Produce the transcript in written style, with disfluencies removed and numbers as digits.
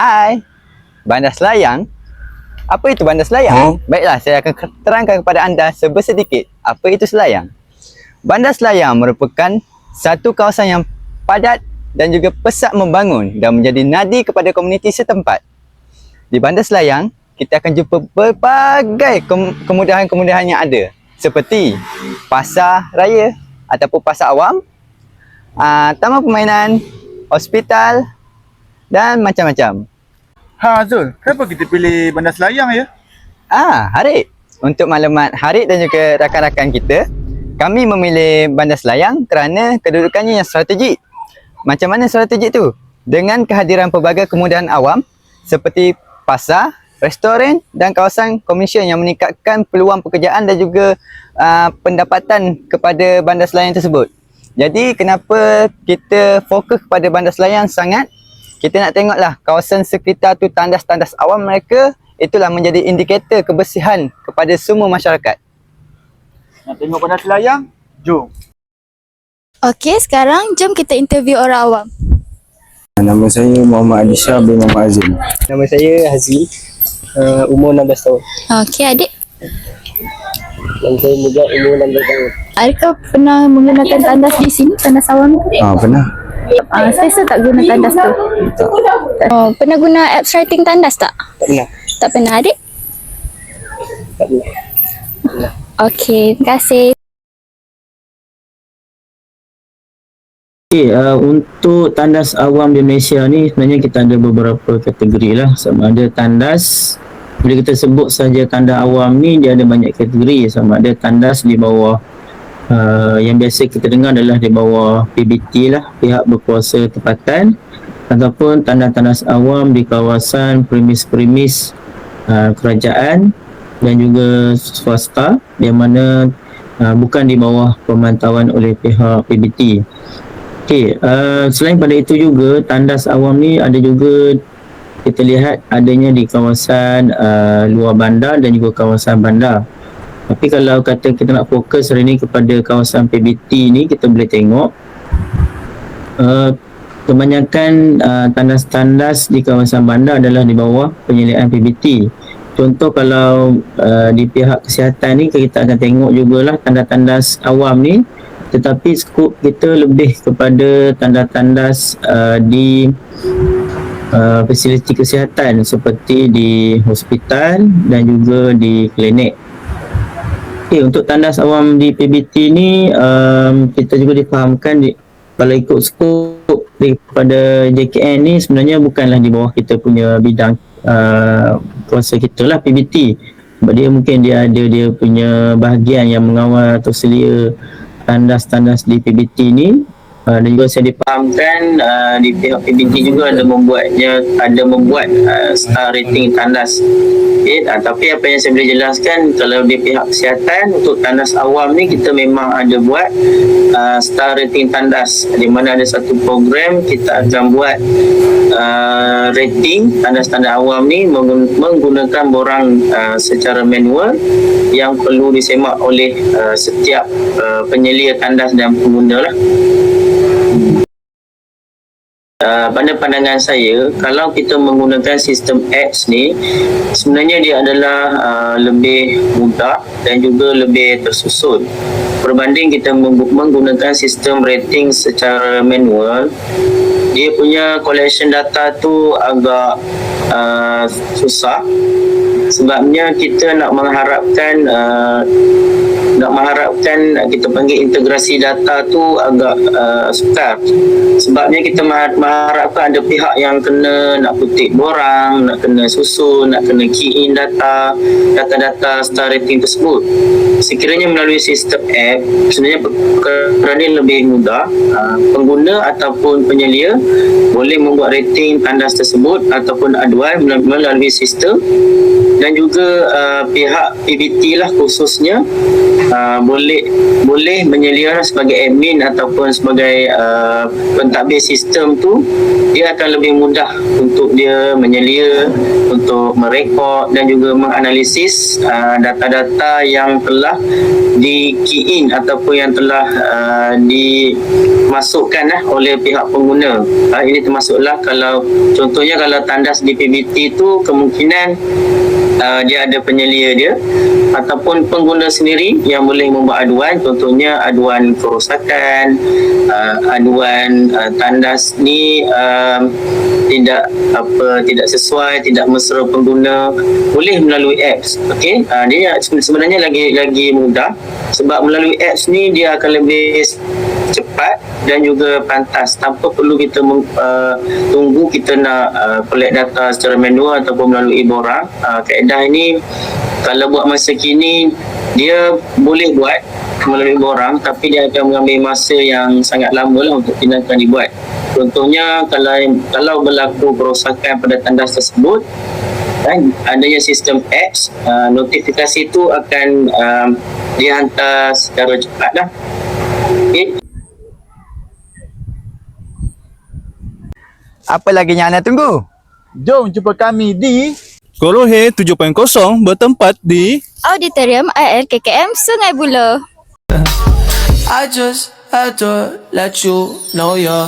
Hai, bandar selayang? Apa itu bandar selayang? Baiklah, saya akan terangkan kepada anda sedikit apa itu selayang. Bandar selayang merupakan satu kawasan yang padat dan juga pesat membangun dan menjadi nadi kepada komuniti setempat. Di bandar selayang, kita akan jumpa berbagai kemudahan-kemudahan yang ada seperti pasar raya ataupun pasar awam, taman permainan, hospital dan macam-macam. Zul, kenapa kita pilih bandar selayang ya? Harik. Untuk maklumat Harik dan juga rakan-rakan kita, kami memilih bandar selayang kerana kedudukannya yang strategik. Macam mana strategik tu? Dengan kehadiran pelbagai kemudahan awam seperti pasar, restoran dan kawasan komersial yang meningkatkan peluang pekerjaan dan juga pendapatan kepada bandar selayang tersebut. Jadi kenapa kita fokus kepada bandar selayang sangat? Kita nak tengoklah kawasan sekitar tu, tandas-tandas awam mereka, itulah menjadi indikator kebersihan kepada semua masyarakat. Nak tengok bandar selayang? Jom. Okey, sekarang jom kita interview orang awam. Nama saya Muhammad Adisha bin Muhammad Azim. Nama saya Hazli, umur 16 tahun. Okey, adik. Nama saya Mujad, umur 16 tahun. Adakah pernah menggunakan tandas di sini, tandas awam? Pernah. Selesa tak guna tandas tu? Oh, pernah guna apps writing tandas tak? Tak pernah. Tak pernah, adik? Tak pernah. Okey, terima kasih. Untuk tandas awam di Malaysia ni sebenarnya kita ada beberapa kategori lah. Sama ada tandas, bila kita sebut saja tandas awam ni, dia ada banyak kategori. Sama ada tandas di bawah yang biasa kita dengar adalah di bawah PBT lah, pihak berkuasa tempatan, ataupun tandas-tandas awam di kawasan premis-premis kerajaan dan juga swasta yang mana bukan di bawah pemantauan oleh pihak PBT. Selain pada itu juga, tandas awam ni ada juga kita lihat adanya di kawasan luar bandar dan juga kawasan bandar. Tapi kalau kata kita nak fokus hari ni kepada kawasan PBT ni, kita boleh tengok kebanyakan tandas-tandas di kawasan bandar adalah di bawah penyelidikan PBT. Contoh kalau di pihak kesihatan ni, kita akan tengok jugalah tandas-tandas awam ni, tetapi skop kita lebih kepada tandas-tandas di fasiliti kesihatan seperti di hospital dan juga di klinik. Untuk tandas awam di PBT ni, kita juga difahamkan kalau ikut skop daripada JKN ni, sebenarnya bukanlah di bawah kita punya bidang kuasa kita lah PBT. Sebab dia mungkin dia ada dia punya bahagian yang mengawal atau selia tandas-tandas di PBT ni. Dan juga saya difahamkan di pihak PBT juga ada membuat star rating tandas. Tapi apa yang saya boleh jelaskan, kalau di pihak kesihatan untuk tandas awam ni, kita memang ada buat star rating tandas, di mana ada satu program kita akan buat rating tandas-tandas awam ni menggunakan borang secara manual yang perlu disemak oleh setiap penyelia tandas dan pengguna lah. Pada pandangan saya, kalau kita menggunakan sistem apps ni, sebenarnya dia adalah lebih mudah dan juga lebih tersusun berbanding kita menggunakan sistem rating secara manual. Dia punya collection data tu agak susah, sebabnya kita nak mengharapkan kita panggil integrasi data tu agak sukar. Sebabnya kita mengharapkan ada pihak yang kena nak kutip borang, nak kena susun, nak kena key in data-data star rating tersebut. Sekiranya melalui sistem app, sebenarnya perkara ini lebih mudah. Pengguna ataupun penyelia boleh membuat rating tandas tersebut ataupun aduan melalui sistem dan juga pihak PBT lah khususnya boleh menyelia sebagai admin ataupun sebagai pentadbir sistem tu, dia akan lebih mudah untuk dia menyelia, untuk merekod dan juga menganalisis data-data yang telah di-key in ataupun yang telah dimasukkan oleh pihak pengguna. Ini termasuklah kalau contohnya kalau tandas di PBT tu kemungkinan dia ada penyelia dia ataupun pengguna sendiri yang boleh membuat aduan, contohnya aduan kerosakan, aduan tandas ni tidak sesuai, tidak mesra pengguna, boleh melalui apps. Okey, dia sebenarnya lagi mudah sebab melalui apps ni dia akan lebih cepat dan juga pantas tanpa perlu kita tunggu kita nak collect data secara manual ataupun melalui borang. Kaedah ini kalau buat masa kini dia boleh buat melalui borang, tapi dia akan mengambil masa yang sangat lama lah untuk tindakan dibuat. Contohnya kalau berlaku kerosakan pada tandas tersebut dan adanya sistem apps, notifikasi itu akan dihantar secara cepat lah. Okay. Apa lagi yang anda tunggu? Jom jumpa kami di Korohe 7.0 bertempat di Auditorium ALKKM Sungai Buloh. I just had to let you know you're